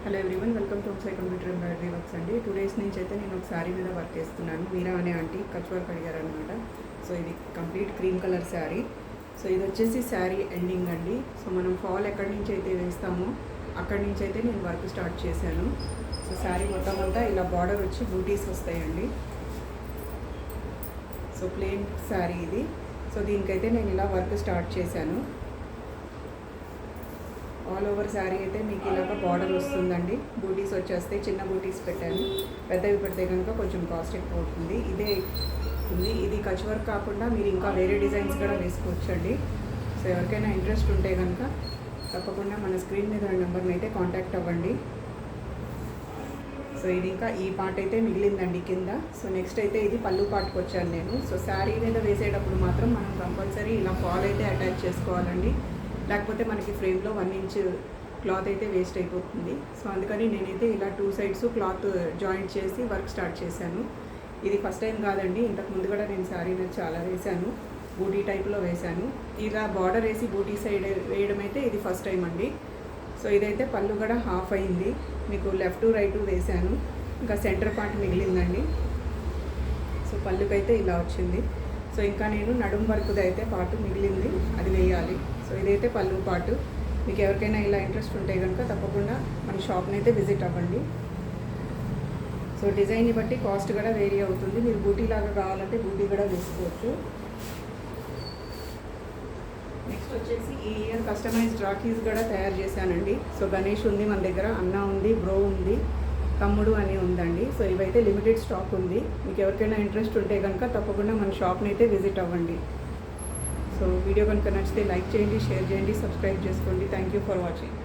Hello everyone, welcome to Sai computer embroidery works అండి. 2 days నుంచి అయితే నేను ఒక శారీ మీద వర్క్ చేస్తున్నాను. మీరా అనే ఆంటీ కచ్ వర్క్ అడిగారు అనమాట. సో ఇది complete cream colour sari. So ఇది వచ్చేసి శారీ ఎండింగ్ అండి. సో మనం ఫాల్ ఎక్కడి నుంచి అయితే వేస్తామో అక్కడి నుంచి అయితే నేను వర్క్ స్టార్ట్ చేశాను. సో శారీ మొత్తం అంతా ఇలా బార్డర్ వచ్చి బూటీస్ వస్తాయండి. సో ప్లెయిన్ శారీ ఇది. సో దీనికైతే నేను ఇలా వర్క్ స్టార్ట్ చేశాను. ఆల్ ఓవర్ శారీ అయితే మీకు ఇలాగ బార్డర్ వస్తుందండి. బూటీస్ వచ్చేస్తే చిన్న బూటీస్ పెట్టాను. పెద్దవి పెడితే కనుక కొంచెం కాస్ట్ ఎక్కువ అవుతుంది. ఇదే ఉంది. ఇది కచ్ వర్క్ కాకుండా మీరు ఇంకా వేరే డిజైన్స్ కూడా వేసుకోవచ్చండి. సో ఎవరికైనా ఇంట్రెస్ట్ ఉంటే కనుక తప్పకుండా మన స్క్రీన్ మీద నెంబర్ని అయితే కాంటాక్ట్ అవ్వండి. సో ఇది ఇంకా ఈ పార్ట్ అయితే మిగిలిందండి కింద. సో నెక్స్ట్ అయితే ఇది పళ్ళు పార్ట్కి వచ్చాను నేను. సో శారీ మీద వేసేటప్పుడు మాత్రం మనం కంపల్సరీ ఇలా ఫాల్ అయితే అటాచ్ చేసుకోవాలండి. లేకపోతే మనకి ఫ్రేమ్లో 1 ఇంచ్ క్లాత్ అయితే వేస్ట్ అయిపోతుంది. సో అందుకని నేనైతే ఇలా 2 సైడ్స్ క్లాత్ జాయింట్ చేసి వర్క్ స్టార్ట్ చేశాను. ఇది ఫస్ట్ టైం కాదండి, ఇంతకుముందు కూడా నేను శారీ మీద చాలా వేశాను. బూటీ టైప్లో వేశాను. ఇలా బార్డర్ వేసి బూటీ సైడ్ వేయడం అయితే ఇది ఫస్ట్ టైం అండి. సో ఇదైతే పళ్ళు కూడా హాఫ్ అయింది. మీకు లెఫ్ట్ రైట్ వేశాను. ఇంకా సెంటర్ పార్ట్ మిగిలిందండి. సో పళ్ళుకైతే ఇలా వచ్చింది. సో ఇంకా నేను నడుం వర్క్ది అయితే పార్ట్ మిగిలింది, అది వేయాలి. సో ఇదైతే పళ్ళు పార్ట్. మీకు ఎవరికైనా ఇలా ఇంట్రెస్ట్ ఉంటే కనుక తప్పకుండా మన షాప్ని అయితే విజిట్ అవ్వండి. సో డిజైన్ని బట్టి కాస్ట్ కూడా వేరీ అవుతుంది. మీరు బూటీ లాగా కావాలంటే బూటీ కూడా వేసుకోవచ్చు. నెక్స్ట్ వచ్చేసి ఈ ఇయర్ కస్టమైజ్డ్ రాఖీస్ కూడా తయారు చేశానండి. సో గణేష్ ఉంది మన దగ్గర, అన్న ఉంది, బ్రో ఉంది, తమ్ముడు అని ఉందండి. సో ఇవైతే లిమిటెడ్ స్టాక్ ఉంది. మీకు ఎవరికైనా ఇంట్రెస్ట్ ఉంటే కనుక తప్పకుండా మన షాప్ని అయితే విజిట్ అవ్వండి. సో వీడియో కనుక నచ్చితే లైక్ చేయండి, షేర్ చేయండి, సబ్స్క్రైబ్ చేసుకోండి. Thank you for watching.